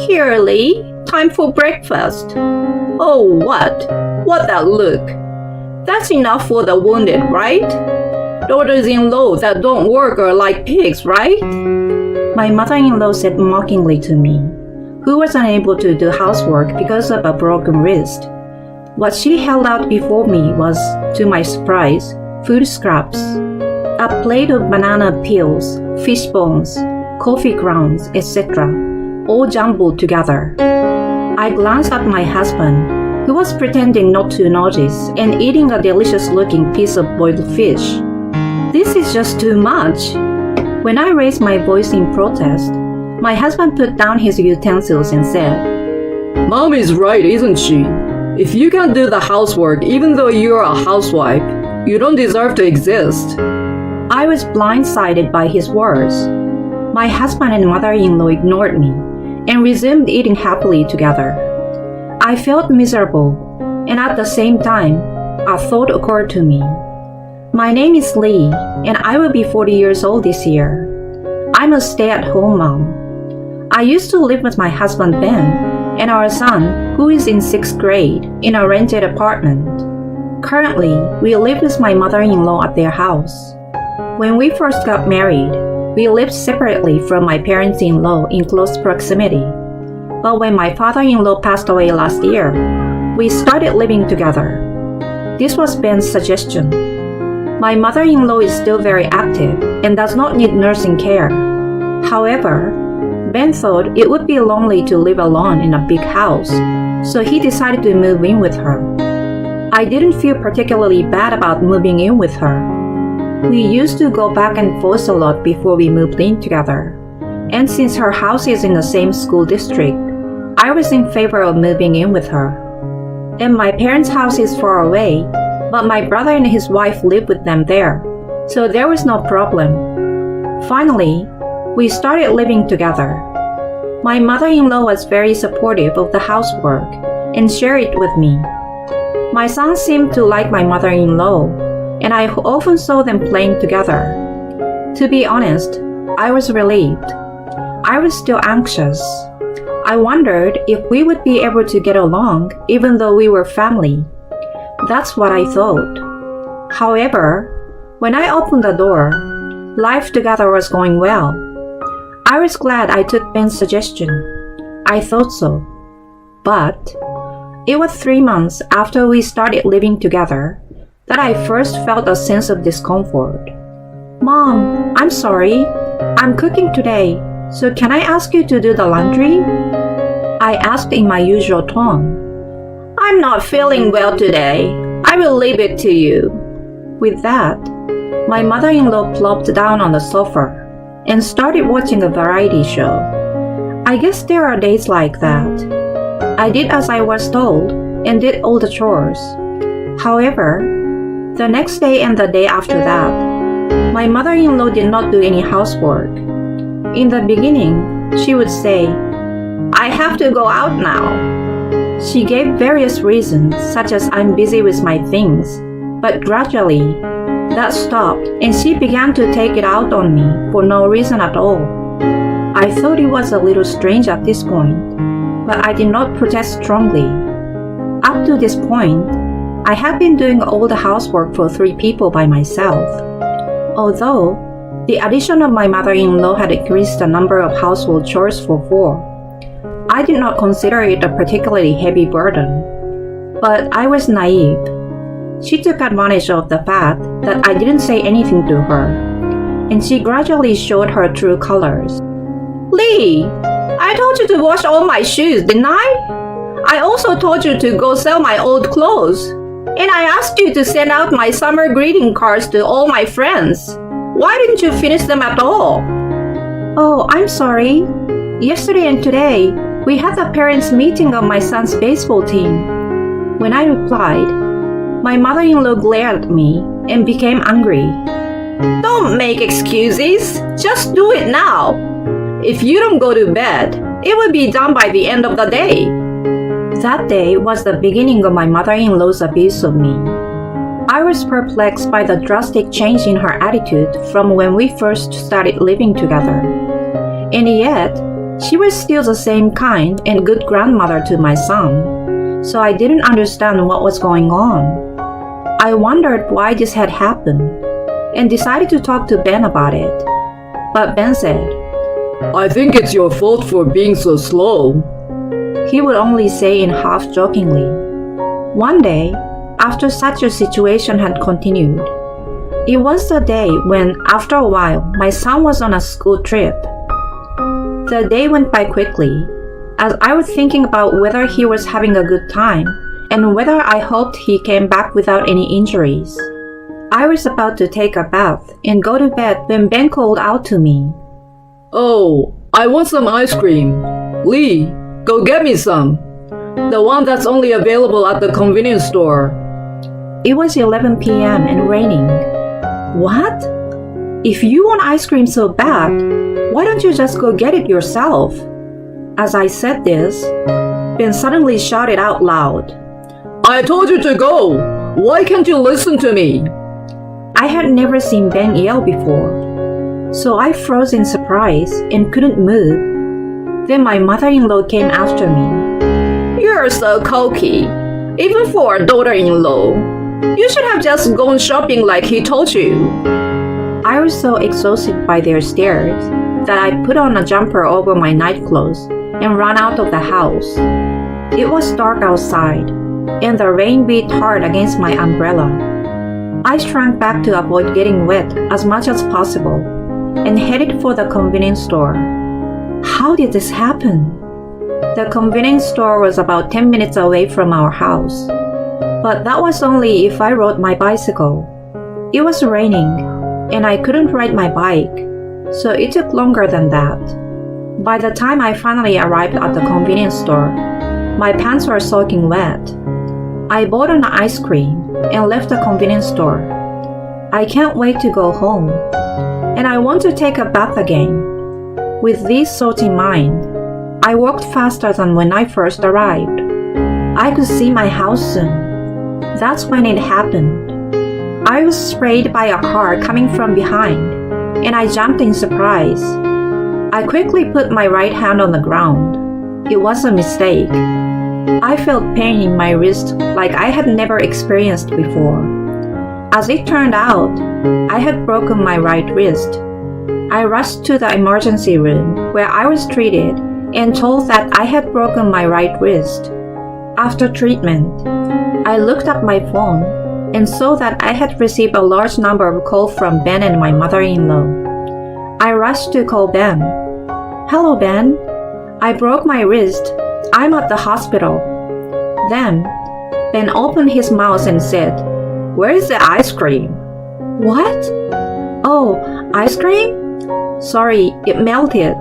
Here, Lee, time for breakfast. Oh, what? What that look? That's enough for the wounded, right? Daughters-in-law that don't work are like pigs, right? My mother-in-law said mockingly to me, who was unable to do housework because of a broken wrist. What she held out before me was, to my surprise, food scraps. A plate of banana peels, fish bones, coffee grounds, etc., all jumbled together. I glanced at my husband, who was pretending not to notice and eating a delicious-looking piece of boiled fish. This is just too much. When I raised my voice in protest, my husband put down his utensils and said, Mom is right, isn't she? If you can't do the housework even though you're a housewife, you don't deserve to exist. I was blindsided by his words. My husband and mother-in-law ignored me and resumed eating happily together. I felt miserable, and at the same time, a thought occurred to me. My name is Lee, and I will be 40 years old this year. I'm a stay-at-home mom. I used to live with my husband Ben and our son, who is in 6th grade, in a rented apartment. Currently, we live with my mother-in-law at their house. When we first got married, we lived separately from my parents-in-law in close proximity. But when my father-in-law passed away last year, we started living together. This was Ben's suggestion. My mother-in-law is still very active and does not need nursing care. However, Ben thought it would be lonely to live alone in a big house, so he decided to move in with her. I didn't feel particularly bad about moving in with her. We used to go back and forth a lot before we moved in together, and since her house is in the same school district, I was in favor of moving in with her. And my parents' house is far away, but my brother and his wife live with them there, so there was no problem. Finally, we started living together. My mother-in-law was very supportive of the housework and shared it with me. My son seemed to like my mother-in-law, and I often saw them playing together. To be honest, I was relieved. I was still anxious. I wondered if we would be able to get along even though we were family. That's what I thought. However, when I opened the door, life together was going well. I was glad I took Ben's suggestion. I thought so. But it was 3 months after we started living together that I first felt a sense of discomfort. Mom, I'm sorry. I'm cooking today, so can I ask you to do the laundry? I asked in my usual tone. I'm not feeling well today. I will leave it to you. With that, my mother-in-law plopped down on the sofa and started watching a variety show. I guess there are days like that. I did as I was told and did all the chores. However, the next day and the day after that, my mother-in-law did not do any housework. In the beginning, she would say, I have to go out now. She gave various reasons, such as I'm busy with my things, but gradually, that stopped and she began to take it out on me for no reason at all. I thought it was a little strange at this point, but I did not protest strongly. Up to this point, I had been doing all the housework for 3 people by myself. Although, the addition of my mother-in-law had increased the number of household chores for 4. I did not consider it a particularly heavy burden, but I was naive. She took advantage of the fact that I didn't say anything to her, and she gradually showed her true colors. Lee, I told you to wash all my shoes, didn't I? I also told you to go sell my old clothes, and I asked you to send out my summer greeting cards to all my friends. Why didn't you finish them at all? Oh, I'm sorry. Yesterday and today, we had the parents' meeting of my son's baseball team. When I replied, my mother-in-law glared at me and became angry. Don't make excuses. Just do it now. If you don't go to bed, it will be done by the end of the day. That day was the beginning of my mother-in-law's abuse of me. I was perplexed by the drastic change in her attitude from when we first started living together. And yet, She was still the same kind and good grandmother to my son, so I didn't understand what was going on. I wondered why this had happened and decided to talk to Ben about it. But Ben said, I think it's your fault for being so slow. He would only say in half-jokingly. One day, after such a situation had continued, it was the day when, after a while, my son was on a school trip. The day went by quickly, as I was thinking about whether he was having a good time and whether I hoped he came back without any injuries. I was about to take a bath and go to bed when Ben called out to me. Oh, I want some ice cream. Lee, go get me some. The one that's only available at the convenience store. It was 11 p.m. and raining. What? If you want ice cream so bad, why don't you just go get it yourself? As I said this, Ben suddenly shouted out loud, I told you to go! Why can't you listen to me? I had never seen Ben yell before, so I froze in surprise and couldn't move. Then my mother-in-law came after me. You're so cocky, even for a daughter-in-law. You should have just gone shopping like he told you. I was so exhausted by their stares that I put on a jumper over my nightclothes and ran out of the house. It was dark outside, and the rain beat hard against my umbrella. I shrank back to avoid getting wet as much as possible and headed for the convenience store. How did this happen? The convenience store was about 10 minutes away from our house, but that was only if I rode my bicycle. It was raining, and I couldn't ride my bike, so it took longer than that. By the time I finally arrived at the convenience store, my pants were soaking wet. I bought an ice cream and left the convenience store. I can't wait to go home, and I want to take a bath again. With these thoughts in mind, I walked faster than when I first arrived. I could see my house soon. That's when it happened. I was sprayed by a car coming from behind, and I jumped in surprise. I quickly put my right hand on the ground. It was a mistake. I felt pain in my wrist like I had never experienced before. As it turned out, I had broken my right wrist. I rushed to the emergency room where I was treated and told that I had broken my right wrist. After treatment, I looked at my phone and saw that I had received a large number of calls from Ben and my mother-in-law. I rushed to call Ben. Hello, Ben. I broke my wrist. I'm at the hospital. Then, Ben opened his mouth and said, Where is the ice cream? What? Oh, ice cream? Sorry, it melted.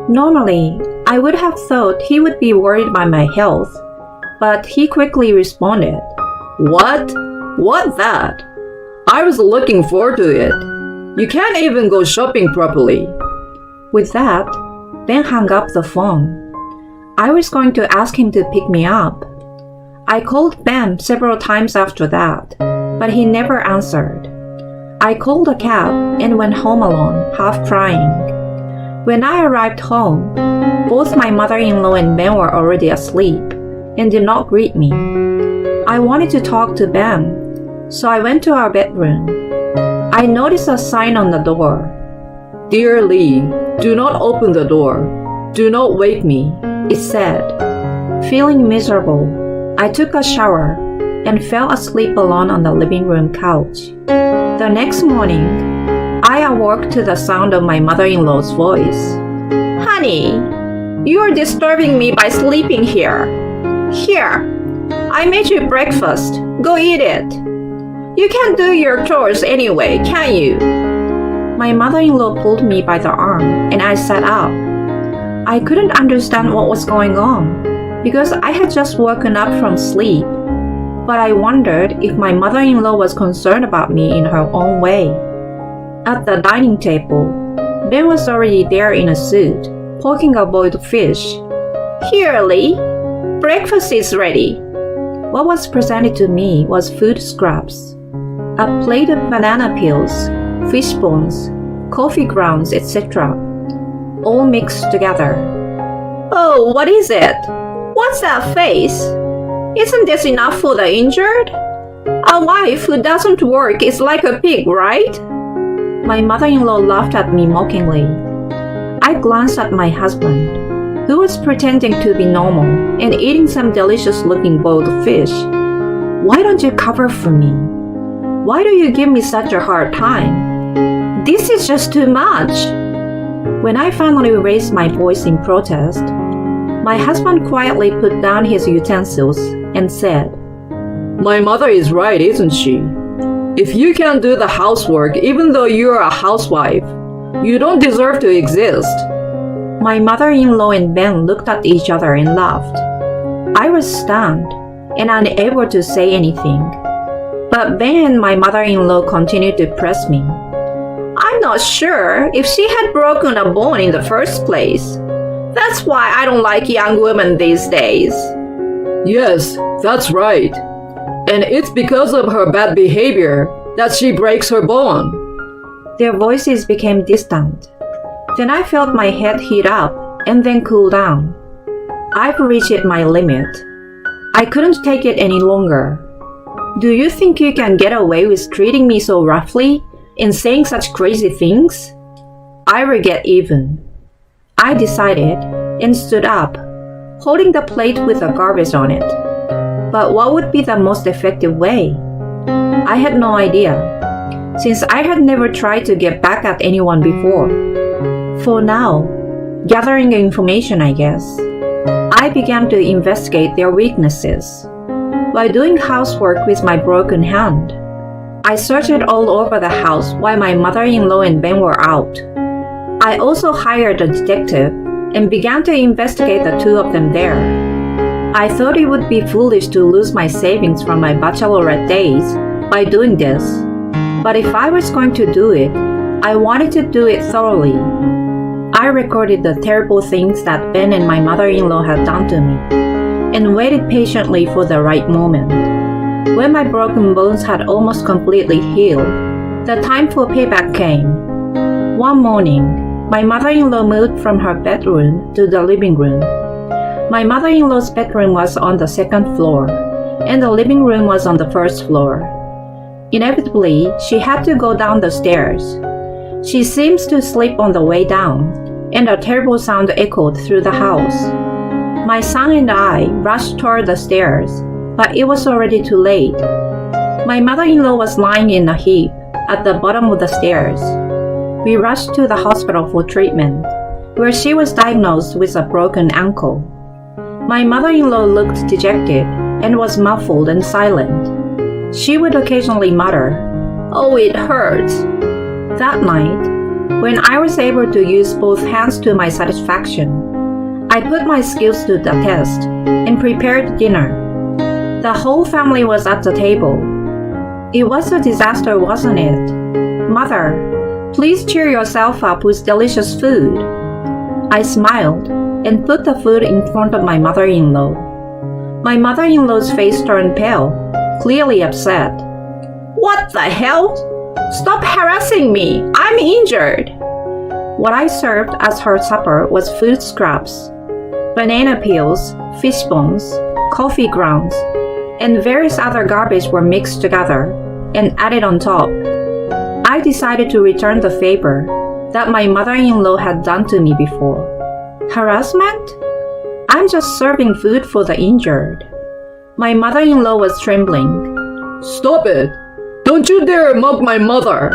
Normally, I would have thought he would be worried by my health, but he quickly responded, What? What that? I was looking forward to it. You can't even go shopping properly. With that, Ben hung up the phone. I was going to ask him to pick me up. I called Ben several times after that, but he never answered. I called a cab and went home alone, half crying. When I arrived home, both my mother-in-law and Ben were already asleep and did not greet me. I wanted to talk to Ben, so I went to our bedroom. I noticed a sign on the door. Dear Lee, do not open the door. Do not wake me, it said. Feeling miserable, I took a shower and fell asleep alone on the living room couch. The next morning, I awoke to the sound of my mother-in-law's voice. Honey, you are disturbing me by sleeping here. Here, I made you breakfast. Go eat it. You can't do your chores anyway, can you? My mother-in-law pulled me by the arm and I sat up. I couldn't understand what was going on because I had just woken up from sleep, but I wondered if my mother-in-law was concerned about me in her own way. At the dining table, Ben was already there in a suit, poking a boiled fish. Here, Lee, breakfast is ready. What was presented to me was food scraps. A plate of banana peels, fish bones, coffee grounds, etc. all mixed together. Oh, what is it? What's that face? Isn't this enough for the injured? A wife who doesn't work is like a pig, right? My mother-in-law laughed at me mockingly. I glanced at my husband, who was pretending to be normal and eating some delicious-looking boiled fish. Why don't you cover for me? Why do you give me such a hard time? This is just too much. When I finally raised my voice in protest, my husband quietly put down his utensils and said, My mother is right, isn't she? If you can't do the housework even though you're a housewife, you don't deserve to exist. My mother-in-law and Ben looked at each other and laughed. I was stunned and unable to say anything. But Ben and my mother-in-law continued to press me. I'm not sure if she had broken a bone in the first place. That's why I don't like young women these days. Yes, that's right. And it's because of her bad behavior that she breaks her bone. Their voices became distant. Then I felt my head heat up and then cool down. I've reached my limit. I couldn't take it any longer. Do you think you can get away with treating me so roughly and saying such crazy things? I will get even. I decided and stood up, holding the plate with the garbage on it. But what would be the most effective way? I had no idea, since I had never tried to get back at anyone before. For now, gathering information, I guess, I began to investigate their weaknesses. While doing housework with my broken hand, I searched all over the house while my mother-in-law and Ben were out. I also hired a detective and began to investigate the two of them there. I thought it would be foolish to lose my savings from my bachelorette days by doing this, but if I was going to do it, I wanted to do it thoroughly. I recorded the terrible things that Ben and my mother-in-law had done to me, and waited patiently for the right moment. When my broken bones had almost completely healed, the time for payback came. One morning, my mother-in-law moved from her bedroom to the living room. My mother-in-law's bedroom was on the second floor, and the living room was on the first floor. Inevitably, she had to go down the stairs. She seems to sleep on the way down, and a terrible sound echoed through the house. My son and I rushed toward the stairs, but it was already too late. My mother-in-law was lying in a heap at the bottom of the stairs. We rushed to the hospital for treatment, where she was diagnosed with a broken ankle. My mother-in-law looked dejected and was muffled and silent. She would occasionally mutter, "Oh, it hurts." That night, when I was able to use both hands to my satisfaction, I put my skills to the test and prepared dinner. The whole family was at the table. It was a disaster, wasn't it? Mother, please cheer yourself up with delicious food. I smiled and put the food in front of my mother-in-law. My mother-in-law's face turned pale, clearly upset. What the hell? Stop harassing me! I'm injured! What I served as her supper was food scraps, banana peels, fish bones, coffee grounds, and various other garbage were mixed together and added on top. I decided to return the favor that my mother-in-law had done to me before. Harassment? I'm just serving food for the injured. My mother-in-law was trembling. Stop it! Don't you dare mock my mother!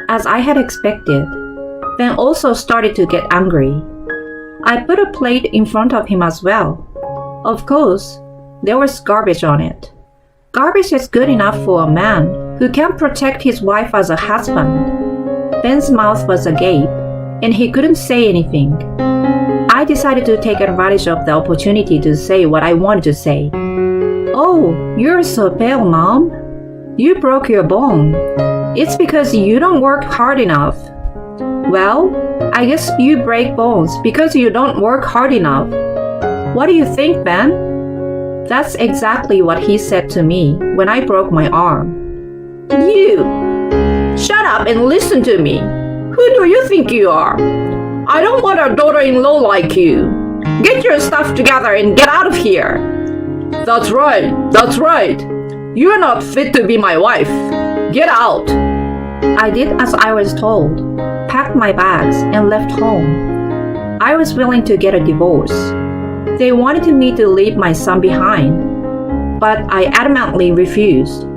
As I had expected, Ben also started to get angry. I put a plate in front of him as well. Of course, there was garbage on it. Garbage is good enough for a man who can't protect his wife as a husband. Ben's mouth was agape, and he couldn't say anything. I decided to take advantage of the opportunity to say what I wanted to say. Oh, you're so pale, Mom. You broke your bone. It's because you don't work hard enough. Well, I guess you break bones because you don't work hard enough. What do you think, Ben? That's exactly what he said to me when I broke my arm. You! Shut up and listen to me. Who do you think you are? I don't want a daughter-in-law like you. Get your stuff together and get out of here. That's right, that's right. You're not fit to be my wife. Get out. I did as I was told, packed my bags, and left home. I was willing to get a divorce. They wanted me to leave my son behind, but I adamantly refused.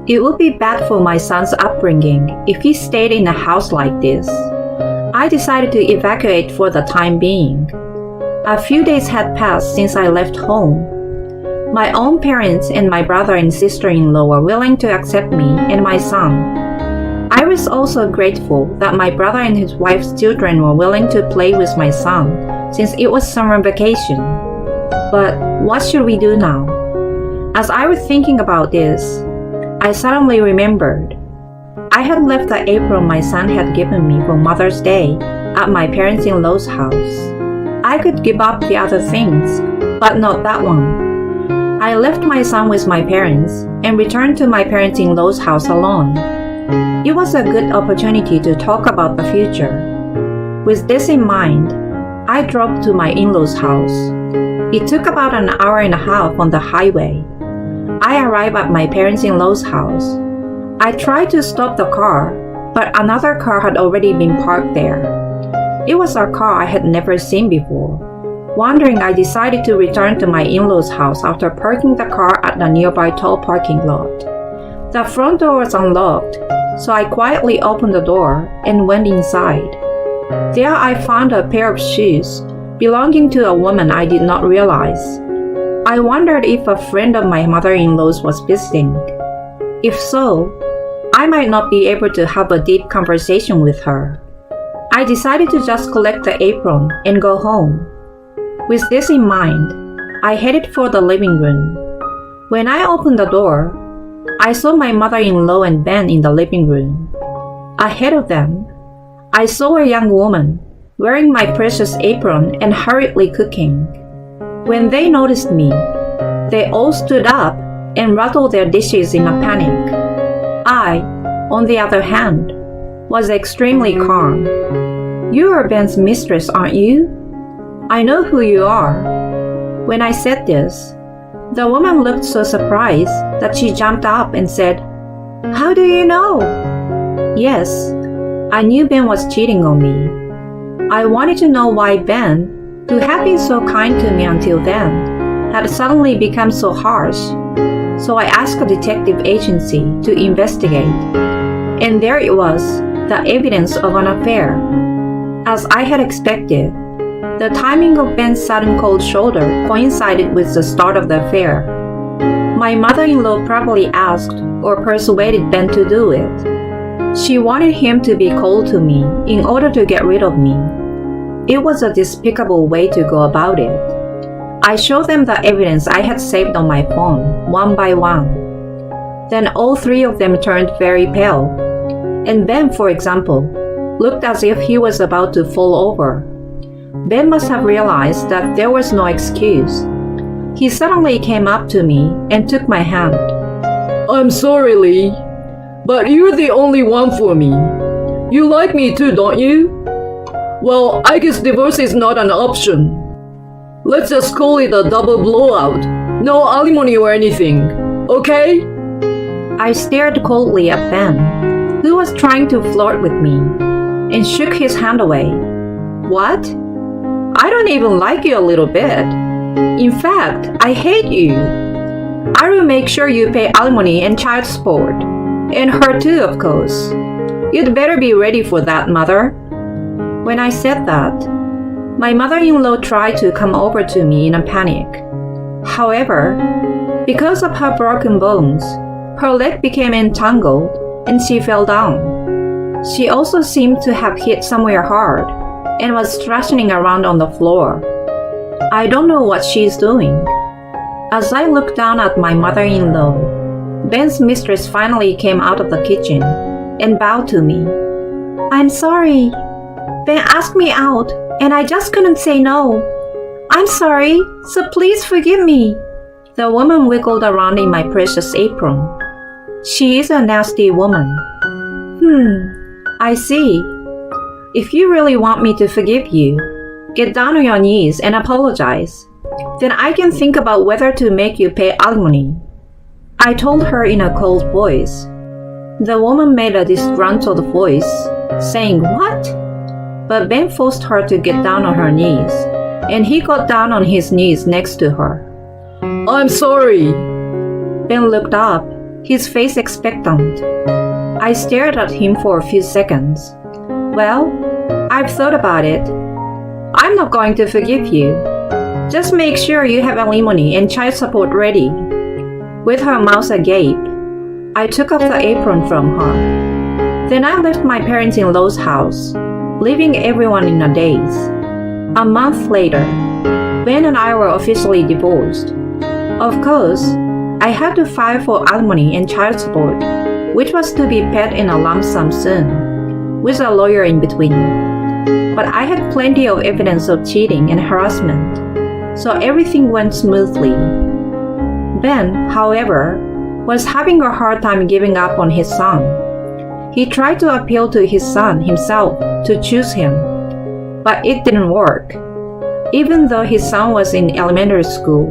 It would be bad for my son's upbringing if he stayed in a house like this. I decided to evacuate for the time being. A few days had passed since I left home. My own parents and my brother and sister-in-law were willing to accept me and my son. I was also grateful that my brother and his wife's children were willing to play with my son since it was summer vacation. But what should we do now? As I was thinking about this, I suddenly remembered. I had left the apron my son had given me for Mother's Day at my parents-in-law's house. I could give up the other things, but not that one. I left my son with my parents and returned to my parents-in-law's house alone. It was a good opportunity to talk about the future. With this in mind, I drove to my in-laws' house. It took about an hour and a half on the highway. I arrived at my parents-in-law's house. I tried to stop the car, but another car had already been parked there. It was a car I had never seen before. Wondering, I decided to return to my in-laws' house after parking the car at the nearby toll parking lot. The front door was unlocked, so I quietly opened the door and went inside. There I found a pair of shoes belonging to a woman I did not realize. I wondered if a friend of my mother-in-law's was visiting. If so, I might not be able to have a deep conversation with her. I decided to just collect the apron and go home. With this in mind, I headed for the living room. When I opened the door, I saw my mother-in-law and Ben in the living room. Ahead of them, I saw a young woman wearing my precious apron and hurriedly cooking. When they noticed me, they all stood up and rattled their dishes in a panic. I, on the other hand, was extremely calm. You are Ben's mistress, aren't you? I know who you are. When I said this, the woman looked so surprised that she jumped up and said, "How do you know?" Yes, I knew Ben was cheating on me. I wanted to know why Ben, who had been so kind to me until then, had suddenly become so harsh. So I asked a detective agency to investigate. And there it was, the evidence of an affair. As I had expected, the timing of Ben's sudden cold shoulder coincided with the start of the affair. My mother-in-law probably asked or persuaded Ben to do it. She wanted him to be cold to me in order to get rid of me. It was a despicable way to go about it. I showed them the evidence I had saved on my phone, one by one. Then all three of them turned very pale. And Ben, for example, looked as if he was about to fall over. Ben must have realized that there was no excuse. He suddenly came up to me and took my hand. I'm sorry, Lee, but you're the only one for me. You like me too, don't you? Well, I guess divorce is not an option. Let's just call it a double blowout. No alimony or anything, okay? I stared coldly at Ben, who was trying to flirt with me, and shook his hand away. What? I don't even like you a little bit. In fact, I hate you. I will make sure you pay alimony and child support. And her too, of course. You'd better be ready for that, Mother. When I said that, my mother-in-law tried to come over to me in a panic. However, because of her broken bones, her leg became entangled and she fell down. She also seemed to have hit somewhere hard and was thrashing around on the floor. I don't know what she's doing. As I looked down at my mother-in-law, Ben's mistress finally came out of the kitchen and bowed to me. I'm sorry. Ben asked me out and I just couldn't say no. I'm sorry, so please forgive me. The woman wiggled around in my precious apron. She is a nasty woman. I see. If you really want me to forgive you, get down on your knees and apologize. Then I can think about whether to make you pay alimony. I told her in a cold voice. The woman made a disgruntled voice, saying, "What?" But Ben forced her to get down on her knees, and he got down on his knees next to her. I'm sorry. Ben looked up, his face expectant. I stared at him for a few seconds. Well, I've thought about it. I'm not going to forgive you. Just make sure you have alimony and child support ready. With her mouth agape, I took off the apron from her. Then I left my parents-in-law's house, leaving everyone in a daze. A month later, Ben and I were officially divorced. Of course, I had to file for alimony and child support, which was to be paid in a lump sum soon, with a lawyer in between. But I had plenty of evidence of cheating and harassment, so everything went smoothly. Ben, however, was having a hard time giving up on his son. He tried to appeal to his son himself to choose him, but it didn't work. Even though his son was in elementary school,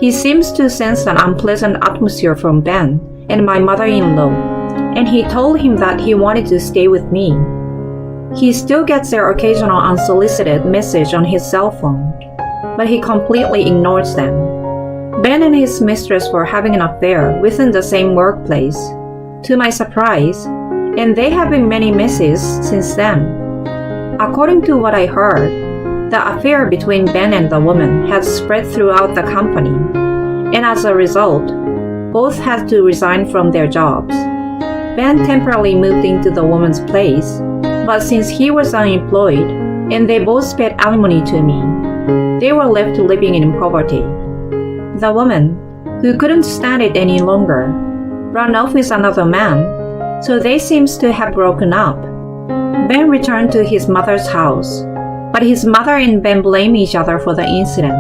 he seems to sense an unpleasant atmosphere from Ben and my mother-in-law, and he told him that he wanted to stay with me. He still gets their occasional unsolicited message on his cell phone, but he completely ignores them. Ben and his mistress were having an affair within the same workplace, to my surprise, and they have been many messes since then. According to what I heard, the affair between Ben and the woman had spread throughout the company, and as a result, both had to resign from their jobs. Ben temporarily moved into the woman's place, but since he was unemployed and they both paid alimony to me, they were left living in poverty. The woman, who couldn't stand it any longer, ran off with another man, so they seems to have broken up. Ben returned to his mother's house, but his mother and Ben blame each other for the incident.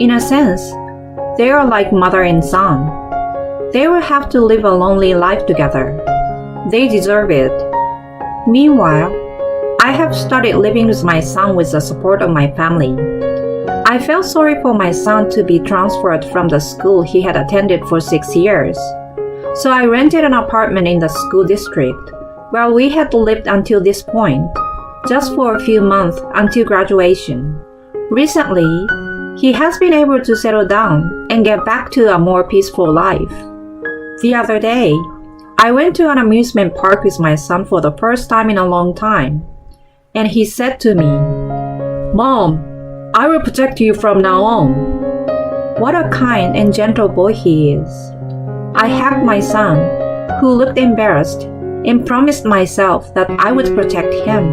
In a sense, they are like mother and son. They will have to live a lonely life together. They deserve it. Meanwhile, I have started living with my son with the support of my family. I felt sorry for my son to be transferred from the school he had attended for 6 years. So I rented an apartment in the school district where we had lived until this point, just for a few months until graduation. Recently, he has been able to settle down and get back to a more peaceful life. The other day, I went to an amusement park with my son for the first time in a long time, and he said to me, "Mom, I will protect you from now on." What a kind and gentle boy he is. I hugged my son, who looked embarrassed, and promised myself that I would protect him.